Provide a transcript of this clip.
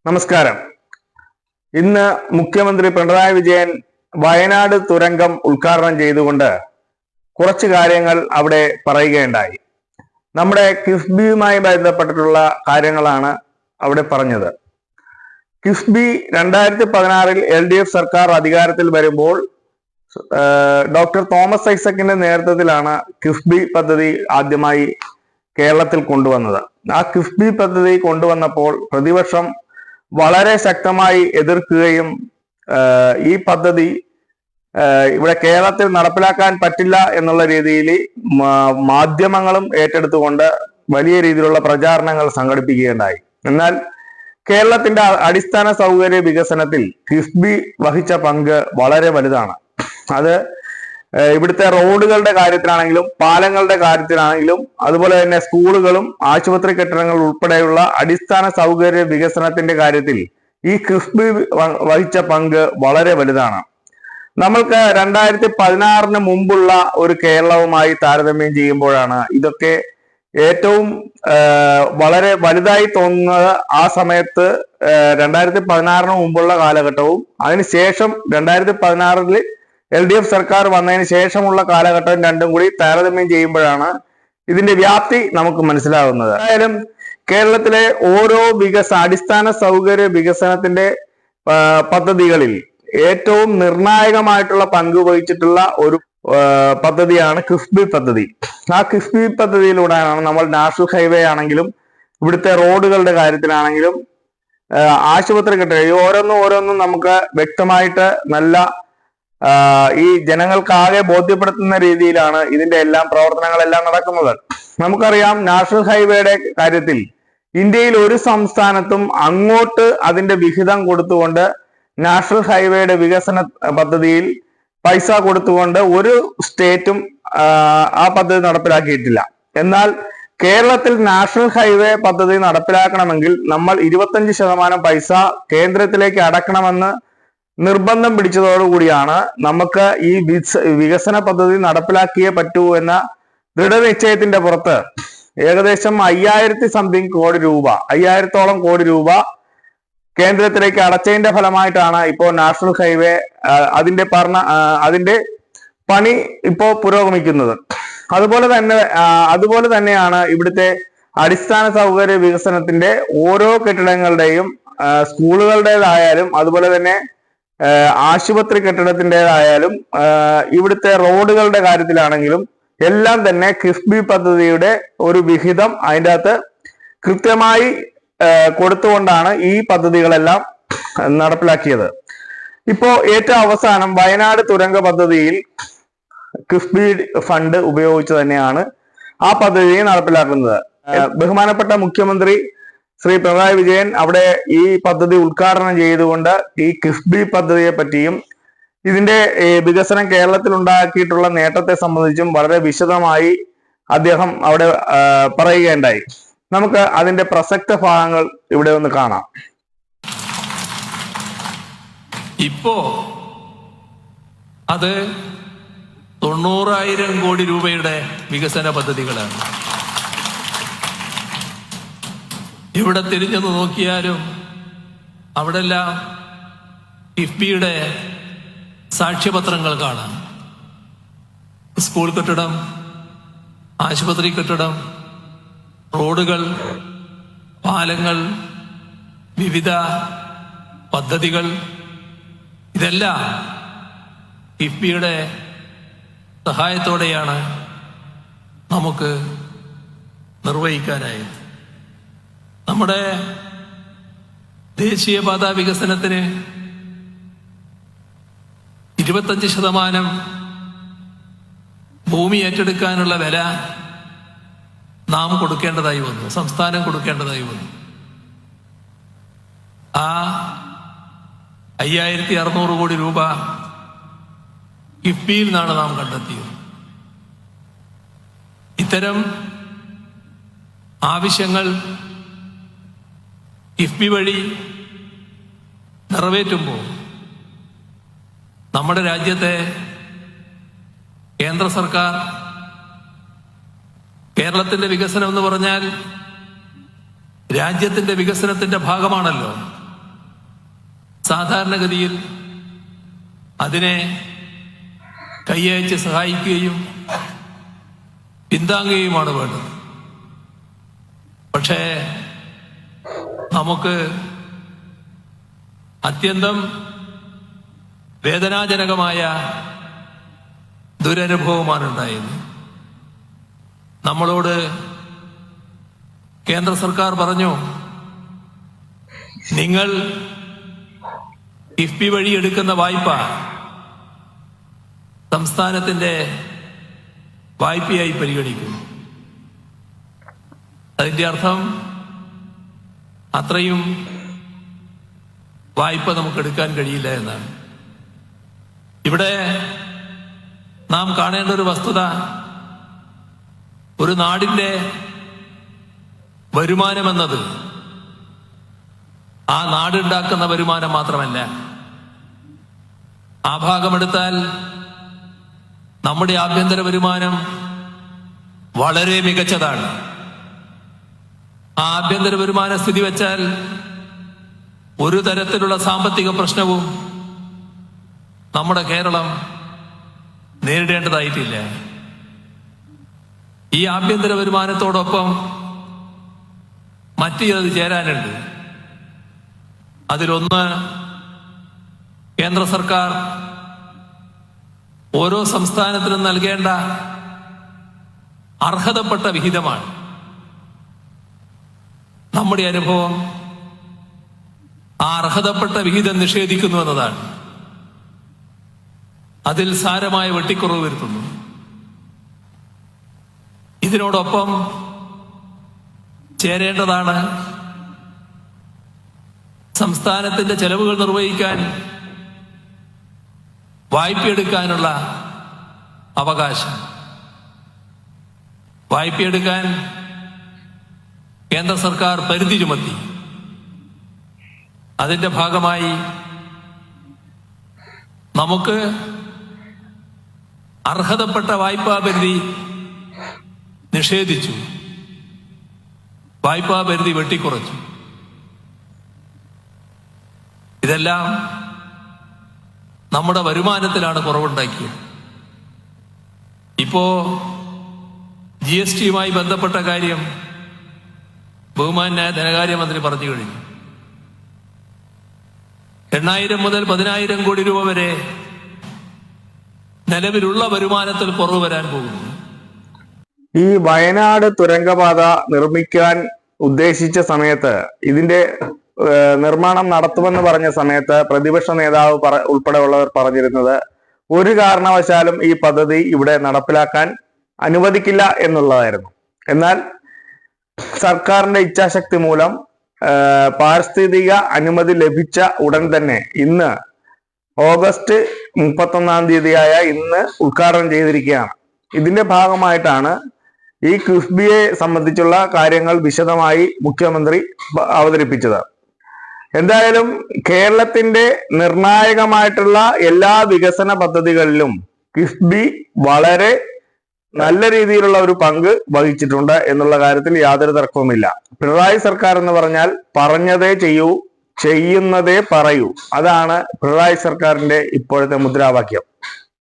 നമസ്കാരം. ഇന്ന് മുഖ്യമന്ത്രി പിണറായി വിജയൻ വയനാട് തുരങ്കം ഉദ്ഘാടനം ചെയ്തുകൊണ്ട് കുറച്ച് കാര്യങ്ങൾ അവിടെ പറയുകയുണ്ടായി. നമ്മുടെ കിഫ്ബിയുമായി ബന്ധപ്പെട്ടിട്ടുള്ള കാര്യങ്ങളാണ് അവിടെ പറഞ്ഞത്. കിഫ്ബി 2016 LDF സർക്കാർ അധികാരത്തിൽ വരുമ്പോൾ ഡോക്ടർ തോമസ് ഐസക്കിന്റെ നേതൃത്വത്തിലാണ് കിഫ്ബി പദ്ധതി ആദ്യമായി കേരളത്തിൽ കൊണ്ടുവന്നത്. ആ കിഫ്ബി പദ്ധതി കൊണ്ടുവന്നപ്പോൾ പ്രതിപക്ഷം വളരെ ശക്തമായി എതിർക്കുകയും ഈ പദ്ധതി ഇവിടെ കേരളത്തിൽ നടപ്പിലാക്കാൻ പറ്റില്ല എന്നുള്ള രീതിയിൽ മാധ്യമങ്ങളും ഏറ്റെടുത്തുകൊണ്ട് വലിയ രീതിയിലുള്ള പ്രചാരണങ്ങൾ സംഘടിപ്പിക്കുകയുണ്ടായി. എന്നാൽ കേരളത്തിന്റെ അടിസ്ഥാന സൗകര്യ വികസനത്തിൽ കിഫ്ബി വഹിച്ച പങ്ക് വളരെ വലുതാണ്. അത് ഇവിടുത്തെ റോഡുകളുടെ കാര്യത്തിലാണെങ്കിലും പാലങ്ങളുടെ കാര്യത്തിലാണെങ്കിലും അതുപോലെ തന്നെ സ്കൂളുകളും ആശുപത്രി കെട്ടിടങ്ങൾ ഉൾപ്പെടെയുള്ള അടിസ്ഥാന സൗകര്യ വികസനത്തിന്റെ കാര്യത്തിൽ ഈ കിഫ്ബി വഹിച്ച പങ്ക് വളരെ വലുതാണ്. നമ്മൾക്ക് 2016 മുമ്പുള്ള ഒരു കേരളവുമായി താരതമ്യം ചെയ്യുമ്പോഴാണ് ഇതൊക്കെ ഏറ്റവും വളരെ വലുതായി തോന്നുന്നത്. ആ സമയത്ത് 2016 മുമ്പുള്ള കാലഘട്ടവും അതിനുശേഷം 2016 LDF സർക്കാർ വന്നതിന് ശേഷമുള്ള കാലഘട്ടം രണ്ടും കൂടി താരതമ്യം ചെയ്യുമ്പോഴാണ് ഇതിന്റെ വ്യാപ്തി നമുക്ക് മനസ്സിലാവുന്നത്. എന്തായാലും കേരളത്തിലെ ഓരോ അടിസ്ഥാന സൗകര്യ വികസനത്തിന്റെ പദ്ധതികളിൽ ഏറ്റവും നിർണായകമായിട്ടുള്ള പങ്ക് വഹിച്ചിട്ടുള്ള ഒരു പദ്ധതിയാണ് കിഫ്ബി പദ്ധതി. ആ കിഫ്ബി പദ്ധതിയിലൂടെയാണ് നമ്മൾ നാഷണൽ ഹൈവേ ആണെങ്കിലും ഇവിടുത്തെ റോഡുകളുടെ കാര്യത്തിലാണെങ്കിലും ആശുപത്രി കെട്ടിടം ഓരോന്നും നമുക്ക് വ്യക്തമായിട്ട് നല്ല ഈ ജനങ്ങൾക്കാകെ ബോധ്യപ്പെടുത്തുന്ന രീതിയിലാണ് ഇതിന്റെ എല്ലാം പ്രവർത്തനങ്ങളെല്ലാം നടക്കുന്നത്. നമുക്കറിയാം, നാഷണൽ ഹൈവേയുടെ കാര്യത്തിൽ ഇന്ത്യയിൽ ഒരു സംസ്ഥാനത്തും അങ്ങോട്ട് അതിന്റെ വിഹിതം കൊടുത്തുകൊണ്ട് നാഷണൽ ഹൈവേയുടെ വികസന പദ്ധതിയിൽ പൈസ കൊടുത്തുകൊണ്ട് ഒരു സ്റ്റേറ്റും ആ പദ്ധതി നടപ്പിലാക്കിയിട്ടില്ല. എന്നാൽ കേരളത്തിൽ നാഷണൽ ഹൈവേ പദ്ധതി നടപ്പിലാക്കണമെങ്കിൽ നമ്മൾ 25% പൈസ കേന്ദ്രത്തിലേക്ക് അടക്കണമെന്ന് നിർബന്ധം പിടിച്ചതോടുകൂടിയാണ് നമുക്ക് ഈ വികസന പദ്ധതി നടപ്പിലാക്കിയേ പറ്റൂ എന്ന ദൃഢനിശ്ചയത്തിന്റെ പുറത്ത് ഏകദേശം 5000 കോടി രൂപ 5000-ഓളം കോടി രൂപ കേന്ദ്രത്തിലേക്ക് അടച്ചതിന്റെ ഫലമായിട്ടാണ് ഇപ്പോൾ നാഷണൽ ഹൈവേ അതിന്റെ പണി ഇപ്പോൾ പുരോഗമിക്കുന്നത്. അതുപോലെ തന്നെയാണ് ഇവിടുത്തെ അടിസ്ഥാന സൗകര്യ വികസനത്തിന്റെ ഓരോ കെട്ടിടങ്ങളുടെയും സ്കൂളുകളുടേതായാലും അതുപോലെ തന്നെ ആശുപത്രി കെട്ടിടത്തിൻ്റെതായാലും ഇവിടുത്തെ റോഡുകളുടെ കാര്യത്തിലാണെങ്കിലും എല്ലാം തന്നെ കിഫ്ബി പദ്ധതിയുടെ ഒരു വിഹിതം അതിൻ്റെ അകത്ത് കൃത്യമായി കൊടുത്തുകൊണ്ടാണ് ഈ പദ്ധതികളെല്ലാം നടപ്പിലാക്കിയത്. ഇപ്പോ ഏറ്റവും അവസാനം വയനാട് തുരങ്ക പദ്ധതിയിൽ കിഫ്ബി ഫണ്ട് ഉപയോഗിച്ച് തന്നെയാണ് ആ പദ്ധതി നടപ്പിലാക്കുന്നത്. ബഹുമാനപ്പെട്ട മുഖ്യമന്ത്രി ശ്രീ പിണറായി വിജയൻ അവിടെ ഈ പദ്ധതി ഉദ്ഘാടനം ചെയ്തുകൊണ്ട് ഈ കിഫ്ബി പദ്ധതിയെ പറ്റിയും ഇതിന്റെ വികസനം കേരളത്തിൽ ഉണ്ടാക്കിയിട്ടുള്ള നേട്ടത്തെ സംബന്ധിച്ചും വളരെ വിശദമായി അദ്ദേഹം അവിടെ പറയുകയുണ്ടായി. നമുക്ക് അതിന്റെ പ്രസക്ത ഭാഗങ്ങൾ ഇവിടെ ഒന്ന് കാണാം. ഇപ്പോ അത് 90,000 കോടി രൂപയുടെ വികസന പദ്ധതികളാണ്. എവിടെ തിരിഞ്ഞെന്ന് നോക്കിയാലും അവിടെല്ലാം കിഫ്ബിയുടെ സാക്ഷ്യപത്രങ്ങൾ കാണാം. സ്കൂൾ കെട്ടിടം, ആശുപത്രി കെട്ടിടം, റോഡുകൾ, പാലങ്ങൾ, വിവിധ പദ്ധതികൾ, ഇതെല്ലാം കിഫ്ബിയുടെ സഹായത്തോടെയാണ് നമുക്ക് നിർവഹിക്കാനായത്. നമ്മുടെ ദേശീയപാത വികസനത്തിന് 25% ഭൂമി ഏറ്റെടുക്കാനുള്ള വില നാം കൊടുക്കേണ്ടതായി വന്നു, സംസ്ഥാനം കൊടുക്കേണ്ടതായി വന്നു. ആ 5600 കോടി രൂപ കിഫ്ബിയിൽ നിന്നാണ് നാം കണ്ടെത്തിയത്. ഇത്തരം ആവശ്യങ്ങൾ കിഫ്ബി വഴി നിറവേറ്റുമ്പോൾ നമ്മുടെ രാജ്യത്തെ കേന്ദ്ര സർക്കാർ കേരളത്തിന്റെ വികസനം എന്ന് പറഞ്ഞാൽ രാജ്യത്തിന്റെ വികസനത്തിന്റെ ഭാഗമാണല്ലോ. സാധാരണഗതിയിൽ അതിനെ കൈയയച്ച് സഹായിക്കുകയും പിന്താങ്ങുകയുമാണ് വേണ്ടത്. പക്ഷേ നമുക്ക് അത്യന്തം വേദനാജനകമായ ദുരനുഭവമാണ് ഉണ്ടായത്. നമ്മളോട് കേന്ദ്ര സർക്കാർ പറഞ്ഞു, നിങ്ങൾ കിഫ്ബി വഴി എടുക്കുന്ന വായ്പ സംസ്ഥാനത്തിന്റെ വായ്പയായി പരിഗണിക്കും. അതിന്റെ അർത്ഥം അത്രയും വായ്പ നമുക്ക് എടുക്കാൻ കഴിയില്ല എന്നാണ്. ഇവിടെ നാം കാണേണ്ട ഒരു വസ്തുത, ഒരു നാടിന്റെ വരുമാനമെന്നത് ആ നാടുണ്ടാക്കുന്ന വരുമാനം മാത്രമല്ല. ആ ഭാഗമെടുത്താൽ നമ്മുടെ ആഭ്യന്തര വരുമാനം വളരെ മികച്ചതാണ്. ആ ആഭ്യന്തര വരുമാന സ്ഥിതി വെച്ചാൽ ഒരു തരത്തിലുള്ള സാമ്പത്തിക പ്രശ്നവും നമ്മുടെ കേരളം നേരിടേണ്ടതായിട്ടില്ല. ഈ ആഭ്യന്തര വരുമാനത്തോടൊപ്പം മറ്റു ചിലത് ചേരാനുണ്ട്. അതിലൊന്ന്, കേന്ദ്ര സർക്കാർ ഓരോ സംസ്ഥാനത്തിനും നൽകേണ്ട അർഹതപ്പെട്ട വിഹിതമാണ്. നമ്മുടെ അനുഭവം ആ അർഹതപ്പെട്ട വിഹിതം നിഷേധിക്കുന്നു എന്നതാണ്. അതിൽ സാരമായ വെട്ടിക്കുറവ് വരുത്തുന്നു. ഇതിനോടൊപ്പം ചേരേണ്ടതാണ് സംസ്ഥാനത്തിന്റെ ചെലവുകൾ നിർവഹിക്കാൻ വായ്പയെടുക്കാനുള്ള അവകാശം. വായ്പയെടുക്കാൻ കേന്ദ്ര സർക്കാർ പരിധി ചുമത്തി. അതിന്റെ ഭാഗമായി നമുക്ക് അർഹതപ്പെട്ട വായ്പാ പരിധി നിഷേധിച്ചു, വായ്പാ പരിധി വെട്ടിക്കുറച്ചു. ഇതെല്ലാം നമ്മുടെ വരുമാനത്തിലാണ് കുറവുണ്ടാക്കിയത്. ഇപ്പോ GSTയുമായി ബന്ധപ്പെട്ട കാര്യം ബഹുമാന്യ ധനകാര്യമന്ത്രി പറഞ്ഞു കഴിഞ്ഞു. 8,000 മുതൽ 10,000 കോടി രൂപ വരെ നിലവിലുള്ള വരുമാനത്തിൽ കുറവ് വരാൻ പോകുന്നു. ഈ വയനാട് തുരങ്കപാത നിർമ്മിക്കാൻ ഉദ്ദേശിച്ച സമയത്ത്, ഇതിന്റെ നിർമ്മാണം നടത്തുമെന്ന് പറഞ്ഞ സമയത്ത് പ്രതിപക്ഷ നേതാവ് ഉൾപ്പെടെയുള്ളവർ പറഞ്ഞിരുന്നത് ഒരു കാരണവശാലും ഈ പദ്ധതി ഇവിടെ നടപ്പിലാക്കാൻ അനുവദിക്കില്ല എന്നുള്ളതായിരുന്നു. എന്നാൽ സർക്കാരിന്റെ ഇച്ഛാശക്തി മൂലം പാരിസ്ഥിതിക അനുമതി ലഭിച്ച ഉടൻ തന്നെ ഇന്ന് ഓഗസ്റ്റ് 31 തീയതിയായ ഇന്ന് ഉദ്ഘാടനം ചെയ്തിരിക്കുകയാണ്. ഇതിന്റെ ഭാഗമായിട്ടാണ് ഈ കിഫ്ബിയെ സംബന്ധിച്ചുള്ള കാര്യങ്ങൾ വിശദമായി മുഖ്യമന്ത്രി അവതരിപ്പിച്ചത്. എന്തായാലും കേരളത്തിന്റെ നിർണായകമായിട്ടുള്ള എല്ലാ വികസന പദ്ധതികളിലും കിഫ്ബി വളരെ നല്ല രീതിയിലുള്ള ഒരു പങ്ക് വഹിച്ചിട്ടുണ്ട് എന്നുള്ള കാര്യത്തിൽ യാതൊരു തർക്കവുമില്ല. പിണറായി സർക്കാർ എന്ന് പറഞ്ഞാൽ പറഞ്ഞതേ ചെയ്യൂ, ചെയ്യുന്നതേ പറയൂ. അതാണ് പിണറായി സർക്കാരിന്റെ ഇപ്പോഴത്തെ മുദ്രാവാക്യം.